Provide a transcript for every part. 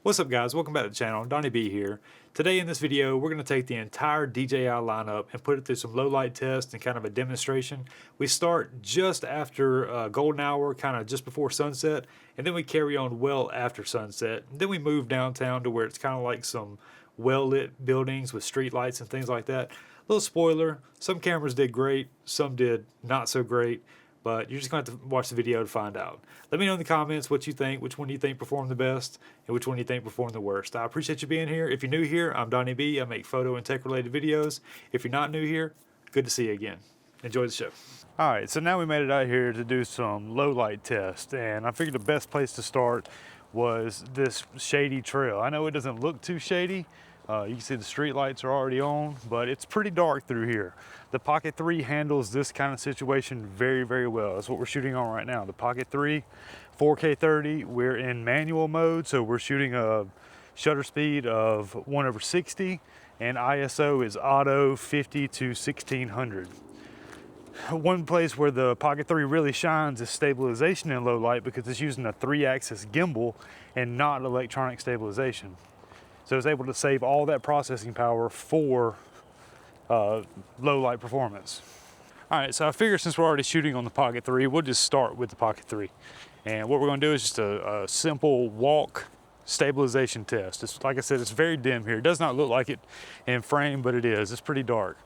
What's up guys, welcome back to the channel. Donnie B here. Today in this video we're going to take the entire DJI lineup and put it through some low light tests and kind of a demonstration. We start just after golden hour, kind of just before sunset, and then we carry on well after sunset. And then we move downtown to where it's kind of like some well lit buildings with street lights and things like that. Little spoiler, some cameras did great, some did not so great. But you're just going to have to watch the video to find out. Let me know in the comments what you think, which one you think performed the best, and which one you think performed the worst. I appreciate you being here. If you're new here, I'm Donnie B. I make photo and tech related videos. If you're not new here, good to see you again. Enjoy the show. All right, so now we made it out here to do some low light tests, and I figured the best place to start was this shady trail. I know it doesn't look too shady. You can see the street lights are already on, but it's pretty dark through here. The Pocket 3 handles this kind of situation very, very well. That's what we're shooting on right now. The Pocket 3, 4K 30, we're in manual mode, so we're shooting a shutter speed of 1/60, and ISO is auto 50 to 1600. One place where the Pocket 3 really shines is stabilization in low light because it's using a 3-axis gimbal and not electronic stabilization. So it's able to save all that processing power for low light performance. All right, so I figure since we're already shooting on the Pocket 3, we'll just start with the Pocket 3. And what we're gonna do is just a simple walk stabilization test. It's, like I said, it's very dim here. It does not look like it in frame, but it is. It's pretty dark.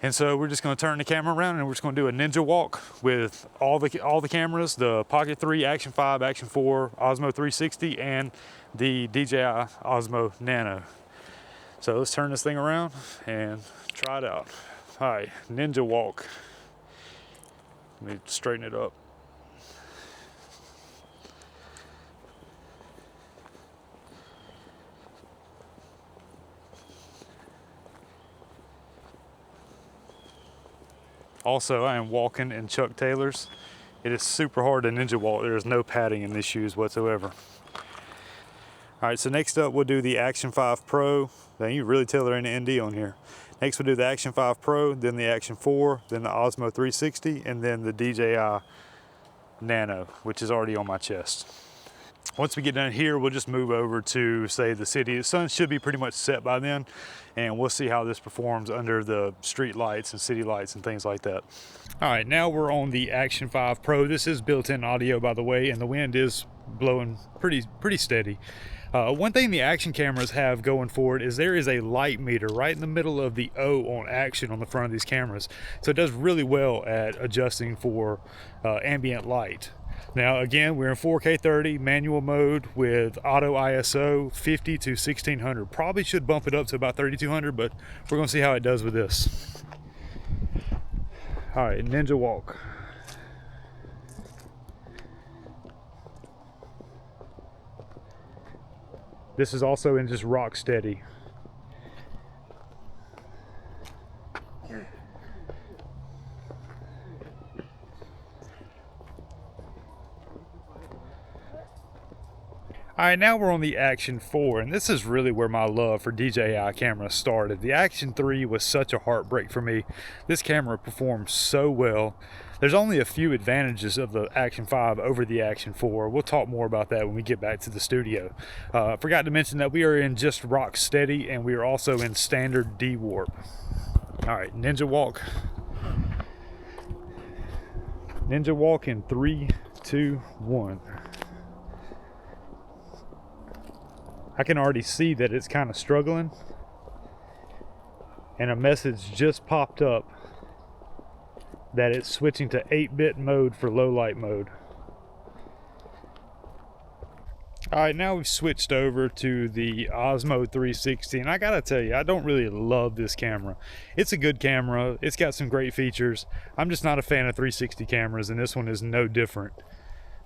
And so we're just gonna turn the camera around and we're just gonna do a ninja walk with all the cameras, the Pocket 3, Action 5, Action 4, Osmo 360, and the DJI Osmo Nano. So let's turn this thing around and try it out. All right, ninja walk. Let me straighten it up. Also, I am walking in Chuck Taylors. It is super hard to ninja walk. There is no padding in these shoes whatsoever. All right, so next up we'll do the Action 5 Pro. Now you really tell there ain't an ND on here. Next we'll do the Action 5 Pro, then the Action 4, then the Osmo 360, and then the DJI Nano, which is already on my chest. Once we get done here, we'll just move over to, say, the city. The sun should be pretty much set by then, and we'll see how this performs under the street lights and city lights and things like that. All right, now we're on the Action 5 Pro. This is built-in audio, by the way, and the wind is blowing pretty steady. One thing the Action cameras have going for it is there is a light meter right in the middle of the O on Action on the front of these cameras. So it does really well at adjusting for ambient light. Now again, we're in 4K 30 manual mode with auto ISO 50 to 1600. Probably should bump it up to about 3200, but we're gonna see how it does with this. All right, ninja walk. This is also in just rock steady. All right, now we're on the Action 4, and this is really where my love for DJI cameras started. The Action 3 was such a heartbreak for me. This camera performs so well. There's only a few advantages of the Action 5 over the Action 4. We'll talk more about that when we get back to the studio. I forgot to mention that we are in just rock steady, and we are also in standard D-warp. All right, ninja walk. Ninja walk in 3, 2, 1. I can already see that it's kind of struggling, and a message just popped up that it's switching to 8-bit mode for low light mode. All right, now we've switched over to the Osmo 360, and I gotta tell you, I don't really love this camera. It's a good camera, it's got some great features. I'm just not a fan of 360 cameras, and this one is no different.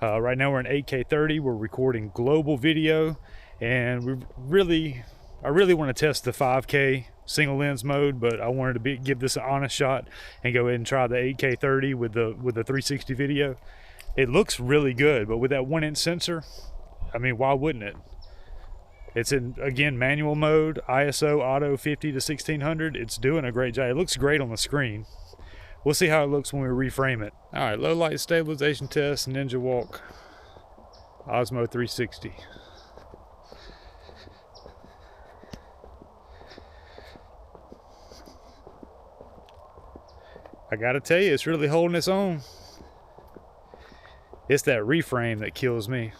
Right now we're in 8K 30, we're recording global video, and I really want to test the 5K single lens mode, but I wanted to give this an honest shot and go ahead and try the 8K 30 with the 360 video. It looks really good, but with that 1-inch sensor, I mean, why wouldn't it? It's in, again, manual mode, ISO auto 50 to 1600. It's doing a great job. It looks great on the screen. We'll see how it looks when we reframe it. All right, low light stabilization test, ninja walk, Osmo 360. I gotta tell you, it's really holding its own. It's that reframe that kills me.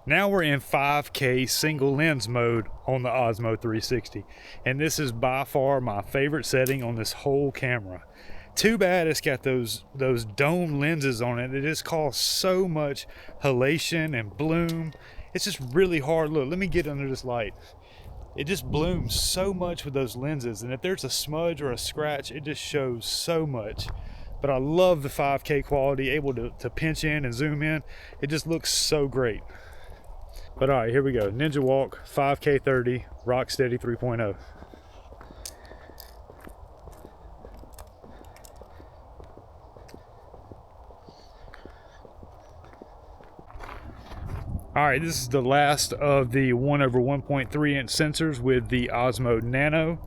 Now we're in 5K single lens mode on the Osmo 360, and this is by far my favorite setting on this whole camera. Too bad it's got those dome lenses on it. It just cause so much halation and bloom. It's just really hard. Look, let me get under this light. It just blooms so much with those lenses, and if there's a smudge or a scratch, it just shows so much. But I love the 5K quality, able to pinch in and zoom in. It just looks so great. But all right, here we go. Ninja Walk 5K 30 Rocksteady 3.0. All right, this is the last of the 1/1.3 inch sensors with the Osmo Nano,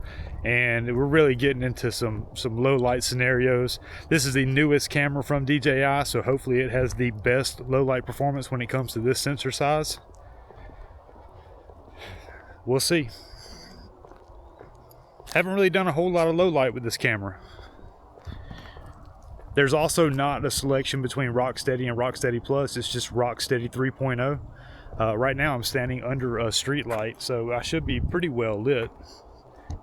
and we're really getting into some low light scenarios. This is the newest camera from DJI, so hopefully it has the best low light performance when it comes to this sensor size. We'll see. Haven't really done a whole lot of low light with this camera. There's also not a selection between Rocksteady and Rocksteady Plus. It's just Rocksteady 3.0. Right now I'm standing under a street light, so I should be pretty well lit.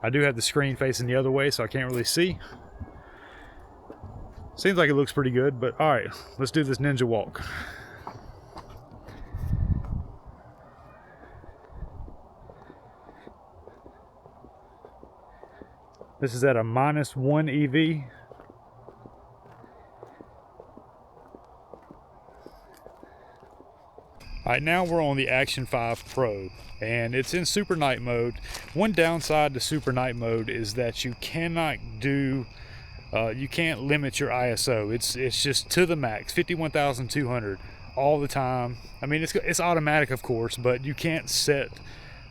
I do have the screen facing the other way, so I can't really see. Seems like it looks pretty good, but all right, let's do this ninja walk. This is at a -1 EV. All right, now we're on the Action 5 Pro, and it's in super night mode. One downside to super night mode is that you cannot do, you can't limit your ISO. It's just to the max, 51,200 all the time. I mean, it's automatic, of course, but you can't set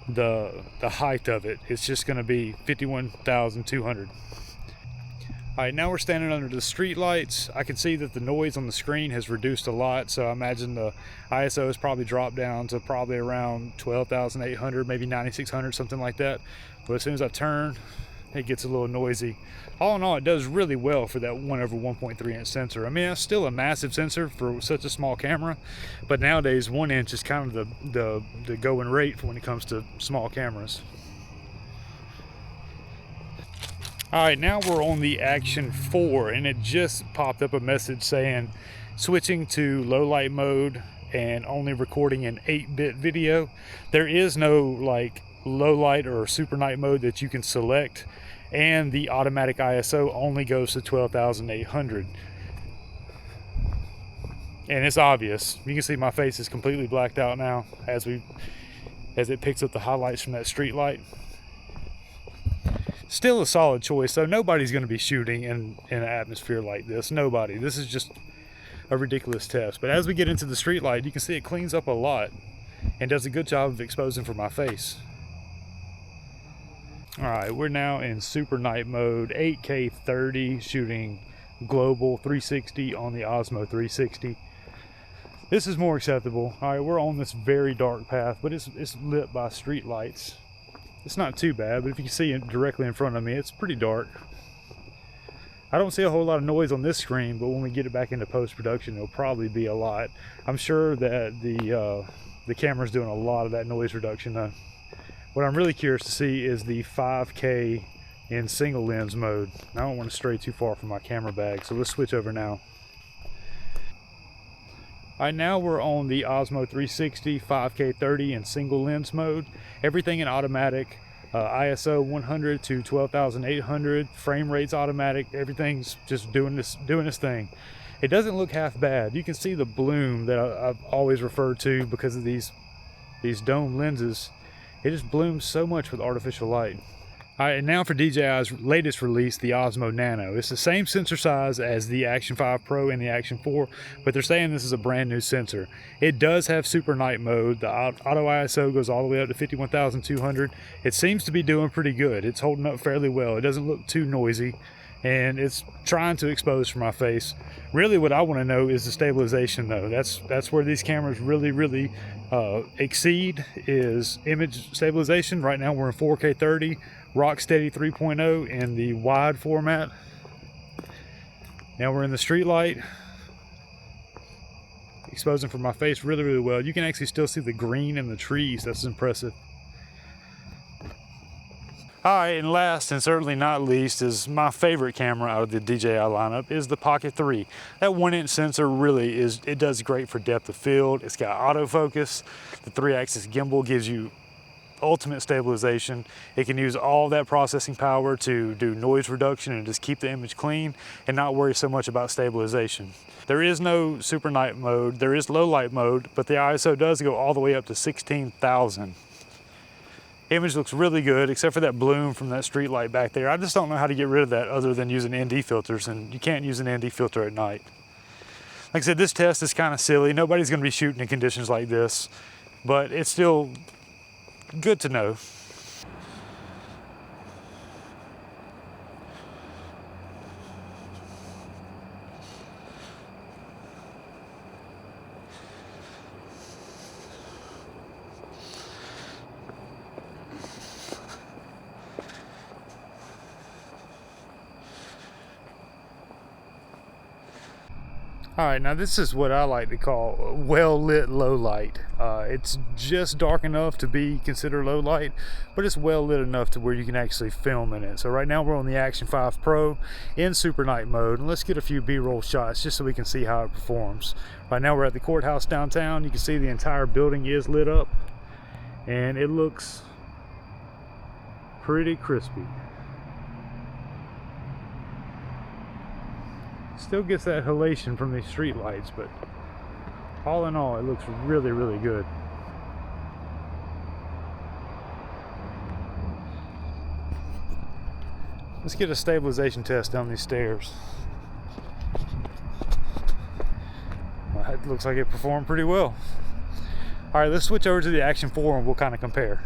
the height of it. It's just going to be 51,200. All right, now we're standing under the street lights. I can see that the noise on the screen has reduced a lot, so I imagine the ISO has probably dropped down to probably around 12,800, maybe 9,600, something like that. But as soon as I turn, it gets a little noisy. All in all, it does really well for that 1/1.3 inch sensor. I mean, it's still a massive sensor for such a small camera, but nowadays 1 inch is kind of the going rate when it comes to small cameras. All right, now we're on the Action 4, and it just popped up a message saying switching to low light mode and only recording an 8-bit video. There is no like low light or super night mode that you can select, and the automatic ISO only goes to 12,800. And it's obvious. You can see my face is completely blacked out now as it picks up the highlights from that street light. Still a solid choice, so nobody's going to be shooting in an atmosphere like this. Nobody. This is just a ridiculous test. But as we get into the street light, you can see it cleans up a lot and does a good job of exposing for my face. All right, we're now in super night mode, 8K 30, shooting global 360 on the Osmo 360. This is more acceptable. All right, we're on this very dark path, but it's lit by street lights. It's not too bad, but if you can see it directly in front of me, it's pretty dark. I don't see a whole lot of noise on this screen, but when we get it back into post-production, it'll probably be a lot. I'm sure that the camera's doing a lot of that noise reduction though. What I'm really curious to see is the 5K in single lens mode. I don't want to stray too far from my camera bag, so let's switch over now. All right, now we're on the Osmo 360 5K 30 in single lens mode. Everything in automatic, ISO 100 to 12,800, frame rate's automatic. Everything's just doing this thing. It doesn't look half bad. You can see the bloom that I've always referred to because of these dome lenses. It just blooms so much with artificial light. All right, and now for DJI's latest release, the Osmo Nano. It's the same sensor size as the Action 5 Pro and the Action 4, but they're saying this is a brand new sensor. It does have super night mode. The auto ISO goes all the way up to 51,200. It seems to be doing pretty good. It's holding up fairly well. It doesn't look too noisy. and it's trying to expose for my face. Really what I want to know is the stabilization though. That's where these cameras really exceed, is image stabilization. Right now we're in 4K 30, Rocksteady 3.0 in the wide format. Now we're in the street light, exposing for my face really well. You can actually still see the green in the trees. That's impressive. Alright, and last and certainly not least is my favorite camera out of the DJI lineup is the Pocket 3. That 1-inch sensor really it does great for depth of field. It's got autofocus. The 3-axis gimbal gives you ultimate stabilization. It can use all that processing power to do noise reduction and just keep the image clean and not worry so much about stabilization. There is no super night mode. There is low light mode, but the ISO does go all the way up to 16,000. Image looks really good, except for that bloom from that street light back there. I just don't know how to get rid of that other than using ND filters, and you can't use an ND filter at night. Like I said, this test is kind of silly. Nobody's going to be shooting in conditions like this, but it's still good to know. All right, now this is what I like to call well-lit low light. It's just dark enough to be considered low light, but it's well-lit enough to where you can actually film in it. So right now we're on the Action 5 Pro in super night mode, and let's get a few B-roll shots just so we can see how it performs. Right now we're at the courthouse downtown. You can see the entire building is lit up, and it looks pretty crispy. Still gets that halation from these street lights, but all in all, it looks really good. Let's get a stabilization test down these stairs. Well, it looks like it performed pretty well. All right, let's switch over to the Action 4 and we'll kind of compare.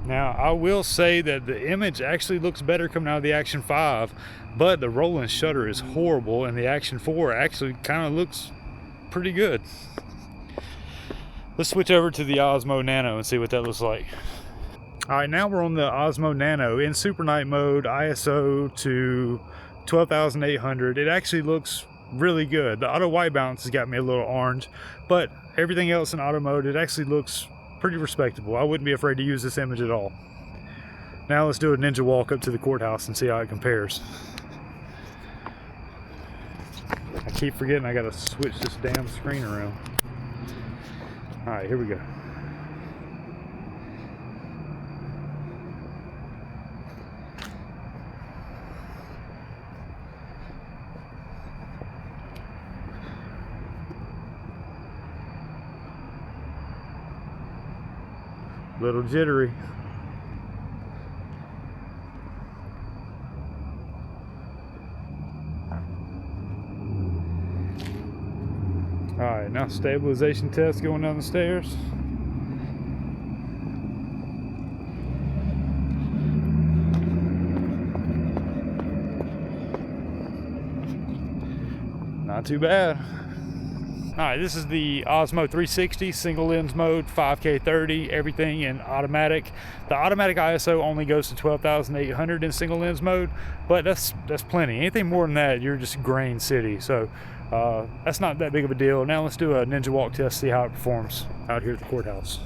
Now, I will say that the image actually looks better coming out of the Action 5, but the rolling shutter is horrible, and the Action 4 actually kind of looks pretty good. Let's switch over to the Osmo Nano and see what that looks like. All right, now we're on the Osmo Nano in super night mode, ISO to 12,800. It actually looks really good. The auto white balance has got me a little orange, but everything else in auto mode, it actually looks pretty respectable. I wouldn't be afraid to use this image at all. Now let's do a ninja walk up to the courthouse and see how it compares. I keep forgetting I gotta switch this damn screen around. All right, here we go. Little jittery. All right, now stabilization test going down the stairs. Not too bad. All right, this is the Osmo 360 single lens mode, 5K 30, everything in automatic. The automatic ISO only goes to 12,800 in single lens mode, but that's plenty. Anything more than that, you're just grain city. So that's not that big of a deal. Now let's do a ninja walk test, see how it performs out here at the courthouse.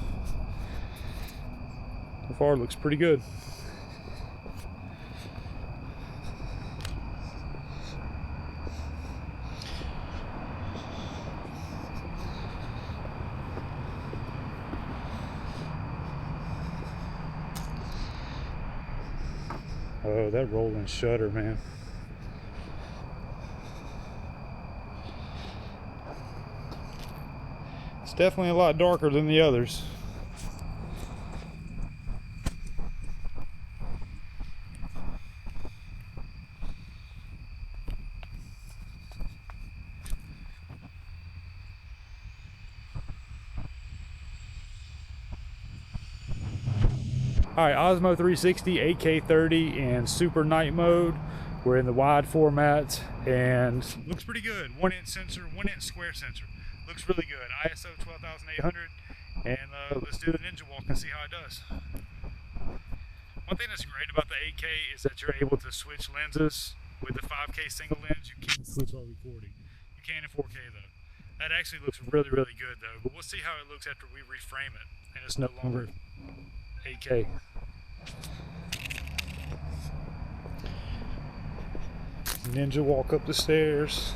So far, it looks pretty good. Oh, that rolling shutter, man. It's definitely a lot darker than the others. Alright, Osmo 360, 8K 30, and super night mode. We're in the wide format, and looks pretty good. 1-inch sensor, 1-inch square sensor. Looks really good. ISO 12,800, and let's do the ninja walk and see how it does. One thing that's great about the 8K is that you're able to switch lenses. With the 5K single lens, you can't switch while recording. You can in 4K though. That actually looks really, really good though, but we'll see how it looks after we reframe it, and it's no longer 8K. Ninja walk up the stairs.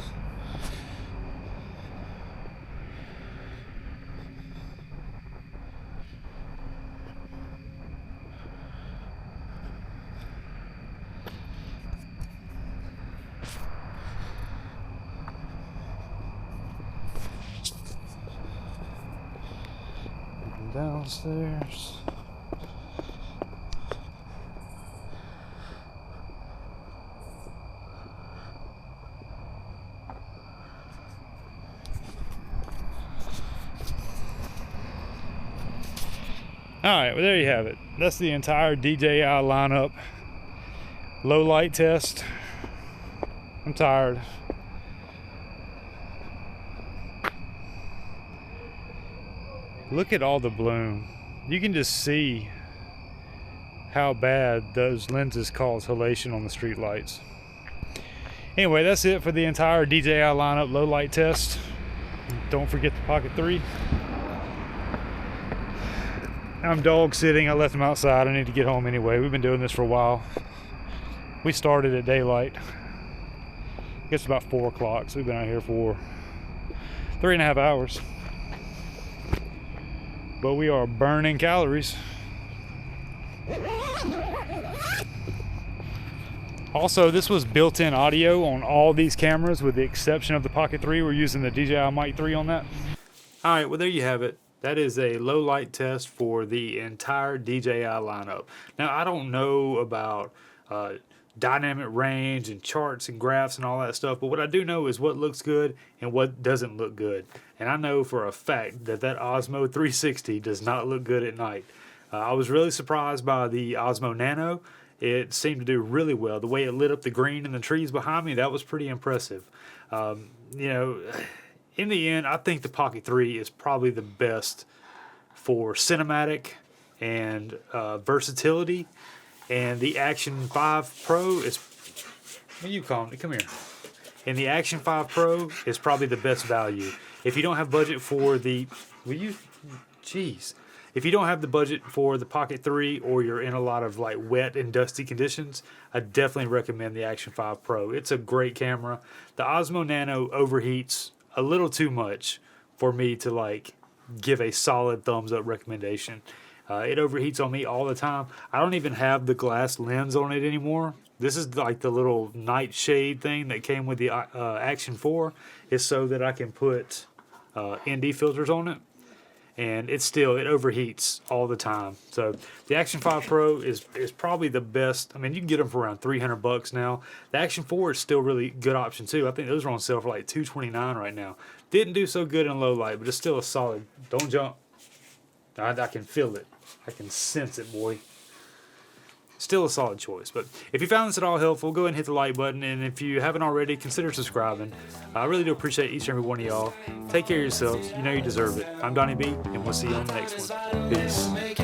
Downstairs. Alright, well there you have it. That's the entire DJI lineup. Low light test. I'm tired. Look at all the bloom. You can just see how bad those lenses cause halation on the street lights. Anyway, that's it for the entire DJI lineup low light test. Don't forget the Pocket 3. I'm dog sitting. I left him outside. I need to get home anyway. We've been doing this for a while. We started at daylight. It's about 4 o'clock, so we've been out here for 3.5 hours. But we are burning calories. Also, this was built-in audio on all these cameras with the exception of the Pocket 3. We're using the DJI Mic 3 on that. All right, well there you have it. That is a low light test for the entire DJI lineup. Now, I don't know about dynamic range and charts and graphs and all that stuff, but what I do know is what looks good and what doesn't look good. And I know for a fact that that Osmo 360 does not look good at night. I was really surprised by the Osmo Nano. It seemed to do really well. The way it lit up the green and the trees behind me, that was pretty impressive. You know, in the end, I think the Pocket 3 is probably the best for cinematic and versatility. And the Action 5 Pro is, well, you call me, come here. And the Action 5 Pro is probably the best value. If you don't have budget for the, if you don't have the budget for the Pocket 3 or you're in a lot of like wet and dusty conditions, I definitely recommend the Action 5 Pro. It's a great camera. The Osmo Nano overheats a little too much for me to like give a solid thumbs up recommendation. It overheats on me all the time. I don't even have the glass lens on it anymore. This is like the little night shade thing that came with the Action 4. It's so that I can put ND filters on it. And it overheats all the time. So the Action 5 Pro is probably the best. I mean, you can get them for around $300 now. The Action 4 is still really good option too. I think those are on sale for like $229 right now. Didn't do so good in low light, but it's still a solid. Don't jump. I can feel it. I can sense it, boy. Still a solid choice. But if you found this at all helpful, go ahead and hit the like button. And if you haven't already, consider subscribing. I really do appreciate each and every one of y'all. Take care of yourselves. You know you deserve it. I'm Donnie B, and we'll see you on the next one. Peace.